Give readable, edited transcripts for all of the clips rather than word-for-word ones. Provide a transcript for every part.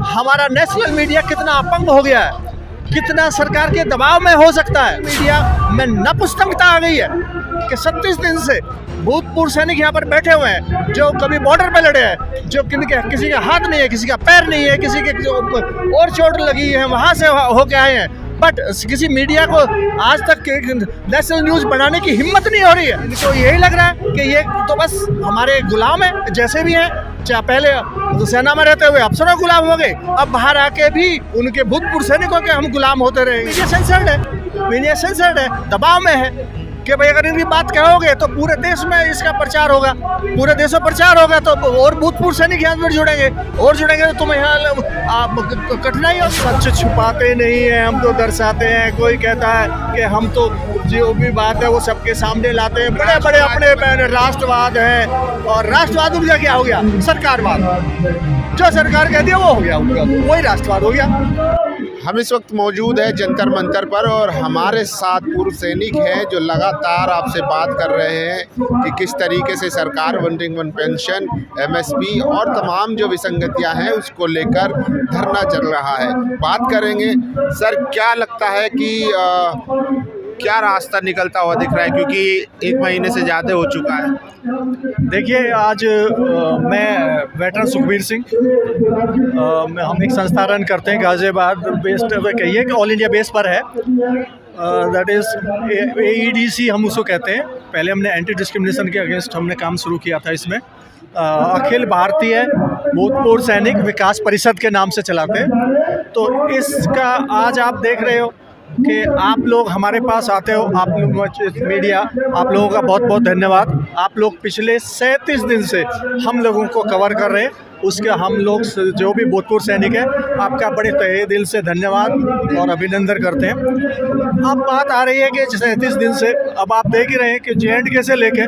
हमारा national media कितना अपंग हो गया है, कितना सरकार के दबाव में हो सकता है। मीडिया में नपुंसकता आ गई है कि 36 दिन से भूतपूर्व सैनिक यहाँ पर बैठे हुए हैं जो कभी बॉर्डर पे लड़े हैं, जो किसी का हाथ नहीं है, किसी का पैर नहीं है, किसी के और चोट लगी है वहाँ से होके आए हैं, बट किसी मीडिया को आज तक नेशनल न्यूज़ बनाने की हिम्मत नहीं हो रही है। इनको यही लग रहा है कि ये तो बस हमारे गुलाम हैं, जैसे भी हैं, चाहे पहले तो सेना में रहते हुए अफसरों गुलाम हो गए, अब बाहर आके भी उनके भूतपूर्व सैनिकों के हम गुलाम होते रहे। मीडिया सेंसर्ड है, दबाव में है कि भाई अगर इनकी बात कहोगे तो पूरे देश में इसका प्रचार होगा, पूरे देश में प्रचार होगा तो और भूतपूर्व सैनिक यहाँ पर जुड़ेंगे तो तुम्हें यहाँ कठिनाई हो। सच छुपाते नहीं है, हम तो दर्शाते हैं। कोई कहता है कि हम तो जो भी बात है वो सबके सामने लाते हैं, बड़े बड़े अपने राष्ट्रवाद है, और राष्ट्रवाद उनका क्या हो गया? सरकारवाद। जो सरकार कहती है वो हो गया उनका, वही राष्ट्रवाद हो गया। हम इस वक्त मौजूद है जंतर मंतर पर और हमारे साथ पूर्व सैनिक हैं जो लगातार आपसे बात कर रहे हैं कि किस तरीके से सरकार वन पेंशन, एमएसपी और तमाम जो विसंगतियां हैं उसको लेकर धरना चल रहा है। बात करेंगे। सर, क्या लगता है कि क्या रास्ता निकलता हुआ दिख रहा है, क्योंकि 1 महीने से ज़्यादा हो चुका है? देखिए, आज मैं वेटरन सुखबीर सिंह, हम एक संस्था रन करते हैं गाज़ियाबाद बेस्ड, कहिए कि ऑल इंडिया बेस पर है, दैट इज़ AEDC हम उसको कहते हैं। पहले हमने एंटी डिस्क्रिमिनेशन के अगेंस्ट हमने काम शुरू किया था। इसमें अखिल भारतीय भूतपूर्व सैनिक विकास परिषद के नाम से चलाते हैं। तो इसका आज आप देख रहे हो कि आप लोग हमारे पास आते हो, आप लोग मीडिया, आप लोगों का बहुत बहुत धन्यवाद। आप लोग पिछले 37 दिन से हम लोगों को कवर कर रहे हैं, उसके हम लोग जो भी भूतपूर्व सैनिक हैं आपका बड़े तहे दिल से धन्यवाद और अभिनंदन करते हैं। अब बात आ रही है कि 37 दिन से अब आप देख ही रहे हैं कि J&K से लेके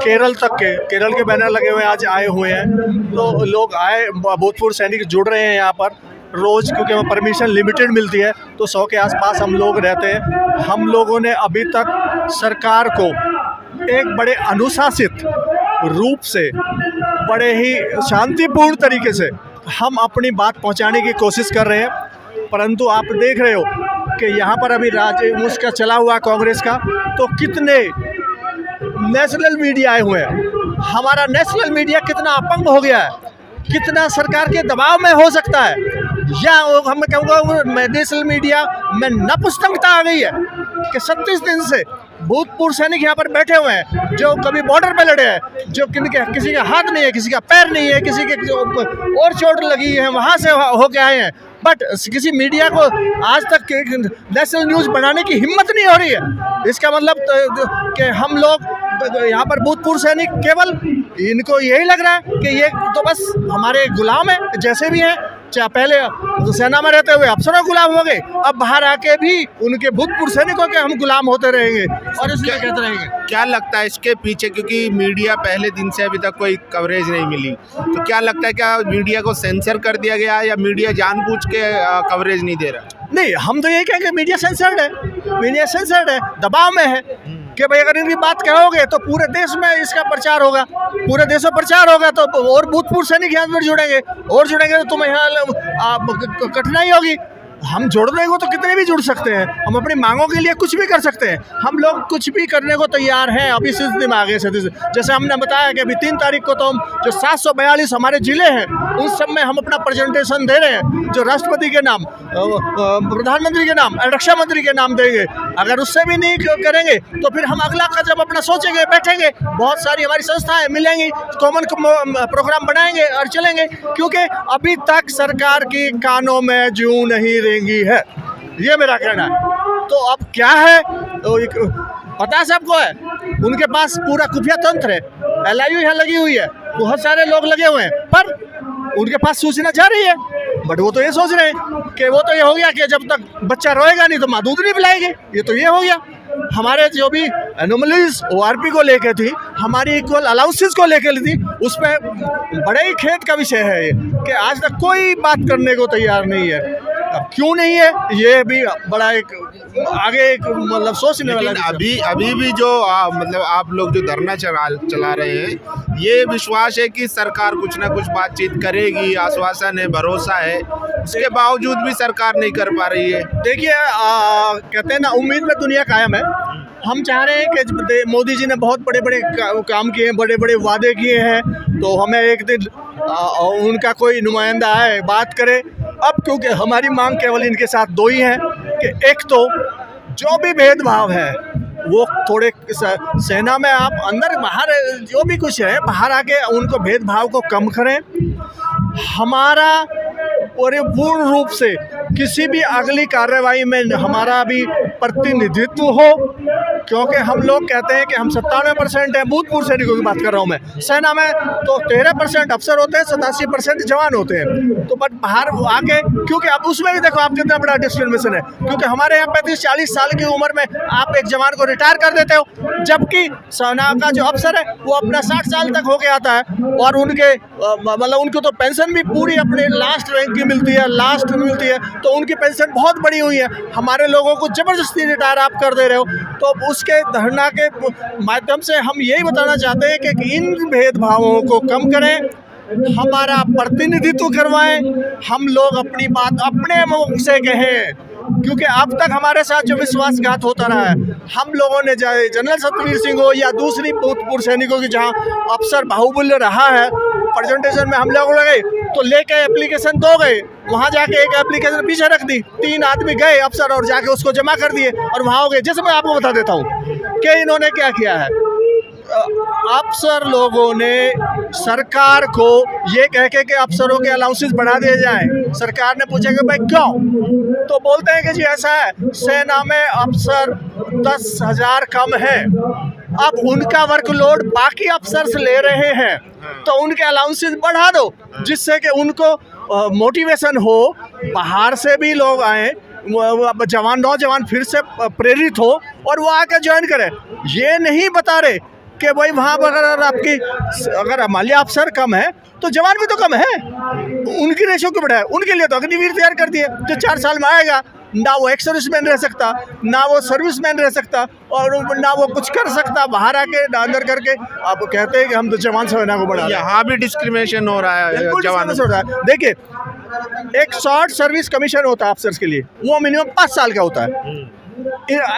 केरल तक केरल के बैनर लगे हुए आज आए हुए हैं। तो लोग आए, भूतपूर्व सैनिक जुड़ रहे हैं यहाँ पर रोज़, क्योंकि वहाँ परमिशन लिमिटेड मिलती है, तो 100 के आसपास हम लोग रहते हैं। हम लोगों ने अभी तक सरकार को एक बड़े अनुशासित रूप से, बड़े ही शांतिपूर्ण तरीके से हम अपनी बात पहुंचाने की कोशिश कर रहे हैं। परंतु आप देख रहे हो कि यहाँ पर अभी राज्य उसका चला हुआ कांग्रेस का, तो कितने नेशनल मीडिया आए हुए हैं। हमारा नेशनल मीडिया कितना अपंग हो गया है, कितना सरकार के दबाव में हो सकता है, या हम कहूँगा नेशनल मीडिया में नपुंसकता आ गई है कि 36 दिन से भूतपूर्व सैनिक यहाँ पर बैठे हुए हैं जो कभी बॉर्डर पे लड़े हैं, जो किसी का हाथ नहीं है, किसी का पैर नहीं है, किसी के और चोट लगी है वहाँ से होके आए हैं, बट किसी मीडिया को आज तक नेशनल न्यूज़ बनाने की हिम्मत नहीं हो रही है। इसका मतलब कि हम लोग यहाँ पर भूतपूर्व सैनिक केवल इनको यही लग रहा है कि ये तो बस हमारे गुलाम हैं, जैसे भी हैं, चाहे पहले तो सेना में रहते हुए अफसरों गुलाम हो गए, अब बाहर आके भी उनके भूतपूर्व सैनिकों के हम गुलाम होते रहेंगे और इसलिए कहते रहेंगे। क्या लगता है इसके पीछे, क्योंकि मीडिया पहले दिन से अभी तक कोई कवरेज नहीं मिली, तो क्या लगता है क्या मीडिया को सेंसर कर दिया गया या मीडिया जानबूझ के कवरेज नहीं दे रहा? नहीं, हम तो यही कहेंगे मीडिया सेंसर्ड है, दबाव में है कि भाई अगर इनकी बात कहोगे तो पूरे देश में इसका प्रचार होगा, पूरे देश में प्रचार होगा तो और भूतपूर्व सैनिक यहाँ पर जुड़ेंगे तो तुम्हें यहाँ कठिनाई होगी। हम जोड़ने को तो कितने भी जुड़ सकते हैं, हम अपनी मांगों के लिए कुछ भी कर सकते हैं, हम लोग कुछ भी करने को तैयार हैं। अभी सिलसिले में आगे से जैसे हमने बताया कि अभी 3 तारीख को तो हम जो 742 हमारे ज़िले हैं उन सब में हम अपना प्रेजेंटेशन दे रहे हैं, जो राष्ट्रपति के नाम, प्रधानमंत्री के नाम, रक्षा मंत्री के नाम देंगे। अगर उससे भी नहीं करेंगे तो फिर हम अगला कदम अपना सोचेंगे, बैठेंगे, बहुत सारी हमारी संस्थाएं मिलेंगी, कॉमन प्रोग्राम बनाएंगे और चलेंगे, क्योंकि अभी तक सरकार की कानों में जूं नहीं रेंगी है, ये मेरा कहना है। तो अब क्या है, तो पता सबको है, उनके पास पूरा खुफिया तंत्र है, LIU यहाँ लगी हुई है, बहुत सारे लोग लगे हुए हैं, पर उनके पास सूचना जा रही है, बट वो तो ये सोच रहे हैं कि वो तो ये हो गया कि जब तक बच्चा रोएगा नहीं तो माँ दूध नहीं पिलाएगी, ये तो ये हो गया। हमारे जो भी एनोमलीज ORP को लेके थी, हमारी इक्वल अलाउंसेस को लेके थी, उस पर बड़े ही खेद का विषय है ये कि आज तक कोई बात करने को तैयार नहीं है। अब क्यों नहीं है, ये भी बड़ा एक आगे एक मतलब सोचने वाला लेकिन विषय। अभी भी जो मतलब आप लोग जो धरना चला रहे हैं, ये विश्वास है कि सरकार कुछ ना कुछ बातचीत करेगी, आश्वासन है, भरोसा है, उसके बावजूद भी सरकार नहीं कर पा रही है। देखिए कहते हैं ना, उम्मीद में दुनिया कायम है। हम चाह रहे हैं कि मोदी जी ने बहुत बड़े बड़े काम किए हैं, बड़े बड़े वादे किए हैं, तो हमें एक दिन उनका कोई नुमाइंदा आए, बात करे। अब क्योंकि हमारी मांग केवल इनके साथ दो ही हैं कि एक तो जो भी भेदभाव है वो थोड़े सेना में आप अंदर बाहर जो भी कुछ है बाहर आके उनको भेदभाव को कम करें। हमारा पूर्ण रूप से किसी भी अगली कार्रवाई में हमारा भी प्रतिनिधित्व हो, क्योंकि हम लोग कहते हैं कि हम 97% है, भूतपूर्व सैनिकों की बात कर रहा हूँ मैं। सेना में तो 13% अफसर होते हैं, 87% जवान होते हैं। तो बट बाहर आके, क्योंकि अब उसमें भी देखो आप कितना बड़ा डिस्क्रिमिनेशन है, क्योंकि हमारे यहाँ 35-40 साल की उम्र में आप एक जवान को रिटायर कर देते हो, जबकि सेना का जो अफसर है वो अपना 60 साल तक होके आता है, और उनके मतलब उनको तो पेंशन भी पूरी अपने लास्ट रैंक की मिलती है, लास्ट मिलती है, तो उनकी पेंशन बहुत बड़ी हुई है। हमारे लोगों को ज़बरदस्ती रिटायर आप कर दे रहे हो। तो उसके धरना के माध्यम से हम यही बताना चाहते हैं कि इन भेदभावों को कम करें, हमारा प्रतिनिधित्व करवाएं, हम लोग अपनी बात अपने मुख से कहें, क्योंकि अब तक हमारे साथ जो विश्वासघात होता रहा है, हम लोगों ने चाहे जनरल सतवीर सिंह हो या दूसरी भूतपूर्व सैनिकों की जहां अफसर बाहुबल्य रहा है, प्रेजेंटेशन में हम लोग गए तो लेके एप्लीकेशन दो गए, वहाँ जाके एक एप्लीकेशन पीछे रख दी, 3 आदमी गए अफसर और जाके उसको जमा कर दिए और वहाँ हो गए। जैसे मैं आपको बता देता हूँ कि इन्होंने क्या किया है, अफसर लोगों ने सरकार को ये कह के कि अफसरों के अलाउंसेस बढ़ा दिए जाएं। सरकार ने पूछा कि भाई क्यों, तो बोलते हैं कि जी ऐसा है, सेना में अफसर 10,000 कम है, अब उनका वर्कलोड बाकी अफसर्स ले रहे हैं, तो उनके अलाउंसेस बढ़ा दो, जिससे कि उनको मोटिवेशन हो, बाहर से भी लोग आए, जवान नौजवान फिर से प्रेरित हो और वो आकर ज्वाइन करें। ये नहीं बता रहे कि भाई वहाँ पर अगर मान लिया अफसर कम है तो जवान भी तो कम है, उनकी रेशो क्यों बढ़ाए? उनके लिए तो अग्निवीर तैयार कर दिए, जो 4 साल में आएगा, ना वो एक्स सर्विसमैन रह सकता, ना वो सर्विसमैन रह सकता, और ना वो कुछ कर सकता बाहर आके अंदर करके। आप कहते हैं कि हम तो जवान सेना को बढ़ा, यहाँ भी डिस्क्रिमिनेशन हो रहा है, जवान हो रहा है। देखिए, एक शॉर्ट सर्विस कमीशन होता है अफसर्स के लिए, वो मिनिमम 5 साल का होता है,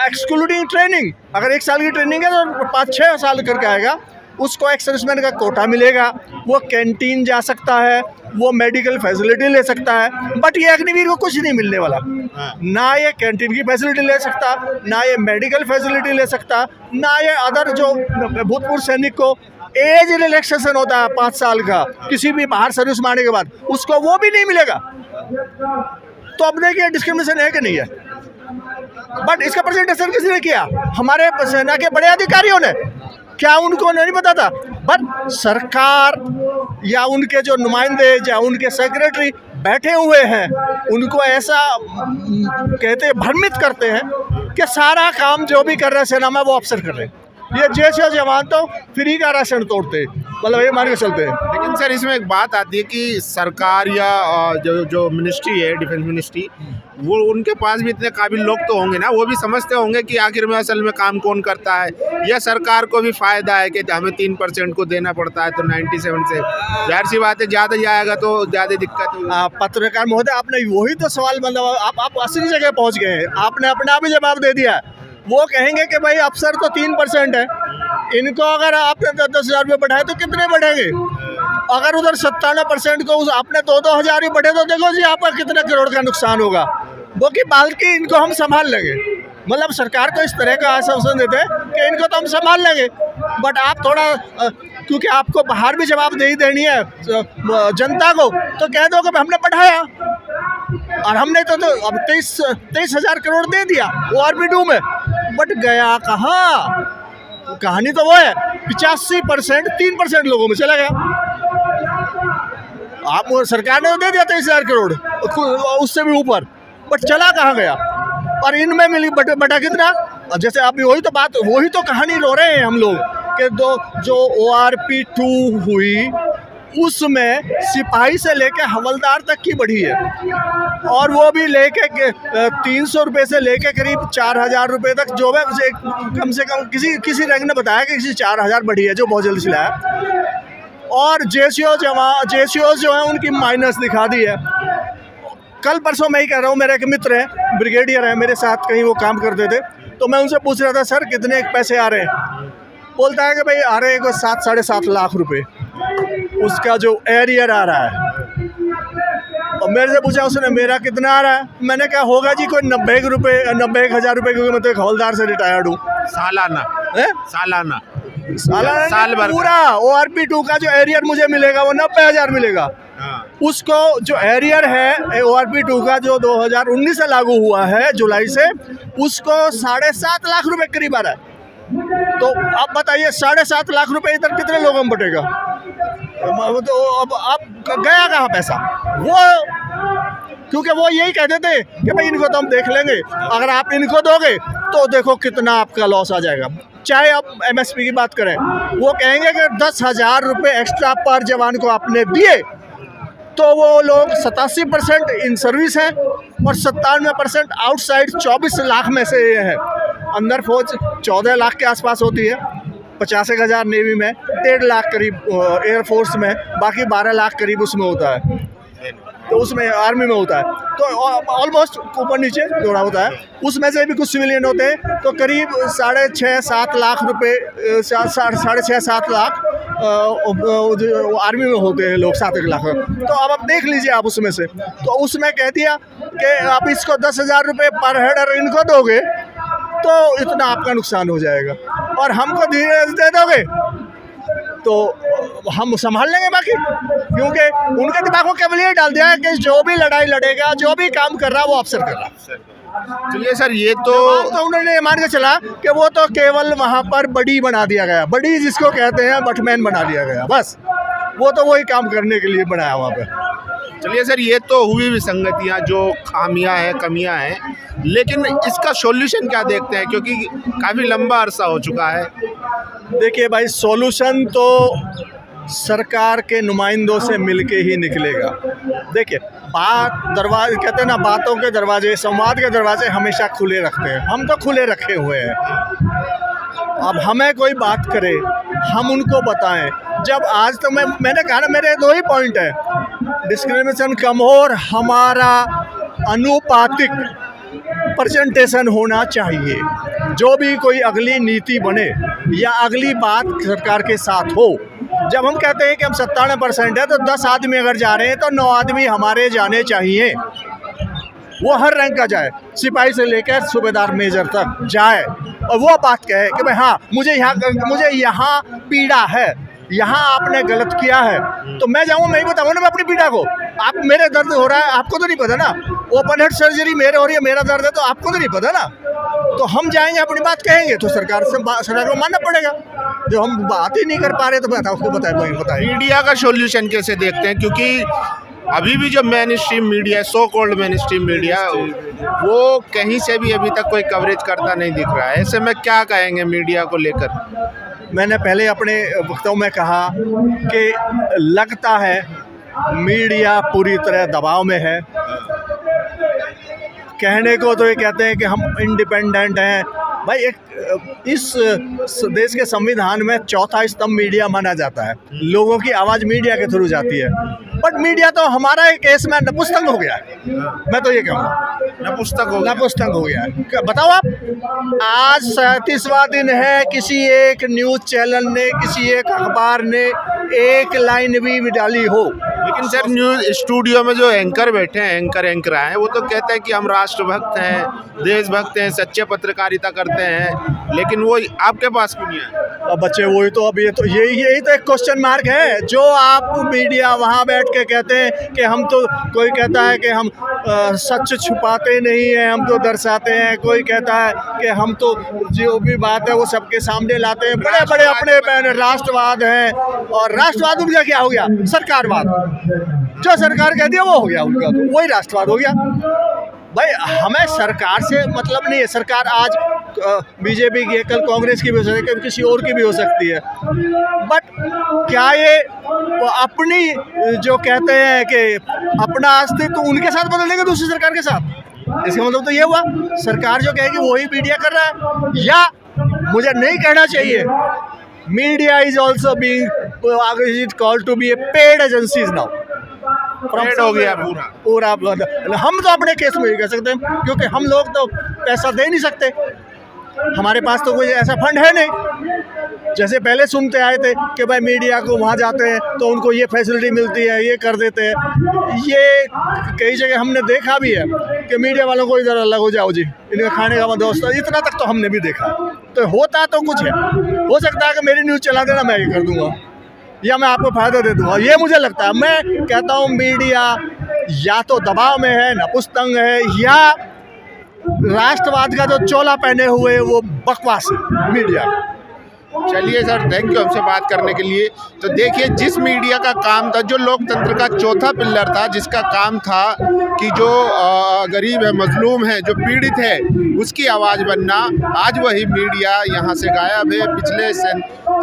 एक्सक्लूडिंग ट्रेनिंग। अगर 1 साल की ट्रेनिंग है तो 5-6 साल करके आएगा, उसको एक्स सर्विसमैन का कोटा मिलेगा, वो कैंटीन जा सकता है, वो मेडिकल फैसिलिटी ले सकता है। बट ये अग्निवीर को कुछ नहीं मिलने वाला, ना ये कैंटीन की फैसिलिटी ले सकता, ना ये मेडिकल फैसिलिटी ले सकता, ना ये अदर जो भूतपूर्व सैनिक को एज रिलैक्सेशन होता है 5 साल का किसी भी बाहर सर्विस मारने के बाद, उसको वो भी नहीं मिलेगा। तो अब देखिए डिस्क्रिमिनेशन है कि नहीं है। बट इसका प्रेजेंटेशन किसने किया? हमारे सेना के बड़े अधिकारियों ने। क्या उनको नहीं पता था? बट सरकार या उनके जो नुमाइंदे या उनके सेक्रेटरी बैठे हुए हैं, उनको ऐसा कहते हैं, भ्रमित करते हैं कि सारा काम जो भी कर रहे हैं सेना में वो अफसर कर रहे हैं। ये जैसे जवान तो फ्री का राशन तोड़ते, मतलब ये मान के चलते हैं। लेकिन सर इसमें एक बात आती है कि सरकार या जो मिनिस्ट्री है, डिफेंस मिनिस्ट्री, वो उनके पास भी इतने काबिल लोग तो होंगे ना, वो भी समझते होंगे कि आखिर में असल में काम कौन करता है, या सरकार को भी फ़ायदा है कि हमें 3% को देना पड़ता है, तो 97 से जाहिर सी बात है ज़्यादा जाएगा तो ज़्यादा दिक्कत होगी। पत्रकार महोदय, आपने वही तो सवाल, मतलब आप असली जगह पहुँच गए हैं, आपने अपना भी जवाब दे दिया। वो कहेंगे कि भाई अफसर तो 3% है, इनको अगर आपने 10,000 रुपये बढ़ाए तो कितने बढ़ेंगे? अगर उधर 97% को आपने 2-2 हज़ार ही बढ़े तो देखो जी आपका कितना करोड़ का नुकसान होगा। वो कि बाल्कि इनको हम संभाल लेंगे, मतलब सरकार को इस तरह का आश्वासन देते हैं कि इनको तो हम संभाल लेंगे। बट आप थोड़ा, क्योंकि आपको बाहर भी जवाबदेही देनी है जनता को, तो कह दो कि हमने बढ़ाया, और हमने तो अब 23,000 करोड़ दे दिया ORP2 में, बट गया कहाँ? कहानी तो वो है 85% 3% लोगों में चला गया। आप सरकार ने तो दे दिया 23,000 करोड़, उससे भी ऊपर, बट चला कहाँ गया? और इनमें मिली बटा कितना? जैसे अभी वही तो बात, वही तो कहानी रो रहे हैं हम लोग कि जो ORP2 हुई उसमें सिपाही से लेके हवलदार तक की बढ़ी है, और वो भी लेके 300 रुपये से लेके करीब 4000 रुपये तक, जो है कम से कम किसी रैंक ने बताया कि किसी 4000 बढ़ी है, जो बहुत जल्दी सिलाया। और जेसीओ जो है उनकी माइनस दिखा दी है। कल परसों मैं ही कह रहा हूँ, मेरा एक मित्र है, ब्रिगेडियर है, मेरे साथ कहीं वो काम करते थे, तो मैं उनसे पूछ रहा था, सर कितने पैसे आ रहे हैं? बोलता है कि भाई आ रहे हैं कोई 7-7.5 लाख रुपए उसका जो एरियर आ रहा है। और मेरे से पूछा उसने, मेरा कितना आ रहा है? मैंने कहा होगा जी कोई 91 हज़ार रुपये, क्योंकि मैं तो एक हवलदार से रिटायर्ड हूँ। सालाना साल भर पूरा ORP2 का जो एरियर मुझे मिलेगा वो 90,000 मिलेगा। उसको जो एरियर है ORP2 का जो 2019 से लागू हुआ है जुलाई से, उसको 7.5 लाख रुपए करीब आ रहा है। तो अब बताइए 7.5 लाख रुपए इधर कितने लोगों में बटेगा? तो अब गया कहाँ पैसा? वो क्योंकि वो यही कहते थे कि भाई इनको तो हम देख लेंगे, अगर आप इनको दोगे तो देखो कितना आपका लॉस आ जाएगा। चाहे आप MSP की बात करें, वो कहेंगे कि 10,000 रुपये एक्स्ट्रा पर जवान को आपने दिए तो वो लोग 87% इन सर्विस हैं और 97% आउटसाइड। 24 लाख में से ये है। अंदर फौज 14 लाख के आसपास होती है, 50,000 नेवी में, 1.5 लाख करीब एयरफोर्स में, बाकी 12 लाख करीब उसमें होता है, तो उसमें आर्मी में होता है। तो ऑलमोस्ट ऊपर नीचे जोड़ा होता है। उसमें से भी कुछ सिविलियन होते हैं, तो करीब 6.5-7 लाख रुपए, 6.5-7 लाख आर्मी में होते हैं लोग, 7 लाख। तो अब आप देख लीजिए, आप उसमें से, तो उसमें कह दिया कि आप इसको 10,000 रुपये पर हेड अगर इनको दोगे तो इतना आपका नुकसान हो जाएगा, और हमको धीरे दे दोगे तो हम संभाल लेंगे बाकी। क्योंकि उनके दिमाग को केवल ये डाल दिया है कि जो भी लड़ाई लड़ेगा, जो भी काम कर रहा है वो अफसर कर रहा है। चलिए सर, ये तो उन्होंने मान के चला कि वो तो केवल वहाँ पर बड़ी बना दिया गया, बड़ी जिसको कहते हैं बटमैन बना दिया गया, बस वो तो वही काम करने के लिए बनाया वहाँ पे। चलिए सर, ये तो हुई विसंगतियाँ, जो खामियां हैं, कमियां हैं, लेकिन इसका सॉल्यूशन क्या देखते हैं, क्योंकि काफ़ी लंबा अरसा हो चुका है। देखिए भाई, सॉल्यूशन तो सरकार के नुमाइंदों से मिलके ही निकलेगा। देखिए, दरवाजे कहते हैं ना, बातों के दरवाजे, संवाद के दरवाजे हमेशा खुले रखते हैं, हम तो खुले रखे हुए हैं। अब हमें कोई बात करे, हम उनको बताएं। जब आज तक मैंने कहा ना, मेरे 2 ही पॉइंट है, डिस्क्रिमिनेशन कम हो और हमारा अनुपातिक परसेंटेशन होना चाहिए। जो भी कोई अगली नीति बने या अगली बात सरकार के साथ हो, जब हम कहते हैं कि हम 97% है, तो 10 आदमी अगर जा रहे हैं तो 9 आदमी हमारे जाने चाहिए। वो हर रैंक का जाए, सिपाही से लेकर सूबेदार मेजर तक जाए, और वो बात कहे कि भाई हाँ, मुझे यहाँ पीड़ा है, यहाँ आपने गलत किया है, तो मैं जाऊँ, मैं ही बताऊँ ना मैं अपनी पीड़ा को। आप, मेरे दर्द हो रहा है, आपको तो नहीं पता ना। ओपन हार्ट सर्जरी मेरे हो रही है, मेरा दर्द है, तो आपको तो नहीं पता ना। तो हम जाएंगे, अपनी बात कहेंगे, तो सरकार को मानना पड़ेगा। जो हम बात ही नहीं कर पा रहे, तो बताओ, उसको बताए। मीडिया का सॉल्यूशन कैसे देखते हैं, क्योंकि अभी भी जो मेन स्ट्रीम मीडिया है, so called main stream media, वो कहीं से भी अभी तक कोई कवरेज करता नहीं दिख रहा है। ऐसे में क्या कहेंगे मीडिया को लेकर? मैंने पहले अपने वक्तव्य में कहा कि लगता है मीडिया पूरी तरह दबाव में है। कहने को तो ये कहते हैं कि हम इंडिपेंडेंट हैं। भाई, एक इस देश के संविधान में 4था स्तंभ मीडिया माना जाता है। लोगों की आवाज़ मीडिया के थ्रू जाती है, बट मीडिया तो हमारा एक केस में नपुंसक हो गया है। मैं तो ये कहूँगा, नपुंसक हो गया है। बताओ आप, आज 37वां दिन है, किसी एक न्यूज़ चैनल ने, किसी एक अखबार ने एक लाइन भी डाली हो। लेकिन सर, न्यूज़ स्टूडियो में जो एंकर बैठे हैं, एंकर हैं, वो तो कहते हैं कि हम राष्ट्रभक्त हैं, देशभक्त हैं, सच्चे पत्रकारिता करते हैं, लेकिन वो आपके पास क्यों नहीं है? अब बच्चे, वही तो, अब ये तो यही तो एक क्वेश्चन मार्क है। जो आप मीडिया वहाँ बैठ के कहते हैं कि हम तो, कोई कहता है कि हम सच छुपाते नहीं हैं, हम तो दर्शाते हैं। कोई कहता है कि हम तो जो भी बात है वो सबके सामने लाते हैं। बड़े बड़े अपने राष्ट्रवाद हैं, और राष्ट्रवाद उनका क्या हो गया? सरकारवाद। जो सरकार कहती है वो हो गया उनका, तो वही राष्ट्रवाद हो गया। भाई हमें सरकार से मतलब नहीं है, सरकार आज बीजेपी की है, कल कांग्रेस की भी हो सकती है, कल किसी और की भी हो सकती है, बट क्या ये अपनी जो कहते हैं कि अपना अस्तित्व तो उनके साथ बदल देंगे दूसरी सरकार के साथ? इसका मतलब तो ये हुआ सरकार जो कहेगी वही मीडिया कर रहा है। या मुझे नहीं कहना चाहिए, media is also being called to be a paid agencies now. Paid हो गया पूरा। हम तो अपने केस में ही कह सकते हैं, क्योंकि हम लोग तो पैसा दे नहीं सकते, हमारे पास तो कोई ऐसा फंड है नहीं। जैसे पहले सुनते आए थे कि भाई मीडिया को वहाँ जाते हैं तो उनको ये फैसिलिटी मिलती है, ये कर देते हैं। ये कई जगह हमने देखा भी है कि मीडिया वालों को इधर अलग हो जाओ जी, इनका खाने का बंदोबस्त, इतना तक तो हमने भी देखा। तो होता तो कुछ है, हो सकता है कि मेरी न्यूज़ चला देना मैं ये कर दूँगा या मैं आपको फ़ायदा दे दूँगा, ये मुझे लगता है। मैं कहता हूँ मीडिया या तो दबाव में है, नपुंसक है, या राष्ट्रवाद का जो चोला पहने हुए वो बकवास है मीडिया। चलिए सर, थैंक यू हमसे बात करने के लिए। तो देखिए, जिस मीडिया का काम था, जो लोकतंत्र का चौथा पिलर था, जिसका काम था कि जो गरीब है, मजलूम है, जो पीड़ित है, उसकी आवाज़ बनना, आज वही मीडिया यहाँ से गायब है। पिछले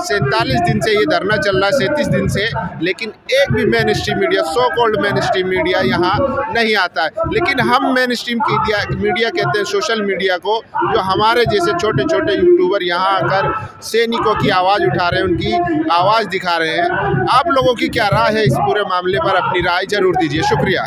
47 दिन से ये धरना चल रहा है, 37 दिन से, लेकिन एक भी main stream media, so called main stream media यहाँ नहीं आता है। लेकिन हम मेन स्ट्रीम मीडिया कहते हैं सोशल मीडिया को, जो हमारे जैसे छोटे छोटे यूट्यूबर यहाँ आकर सैनिकों की आवाज़ उठा रहे हैं, उनकी आवाज़ दिखा रहे हैं। आप लोगों की क्या राय है इस पूरे मामले पर? अपनी राय जरूर दीजिए। शुक्रिया।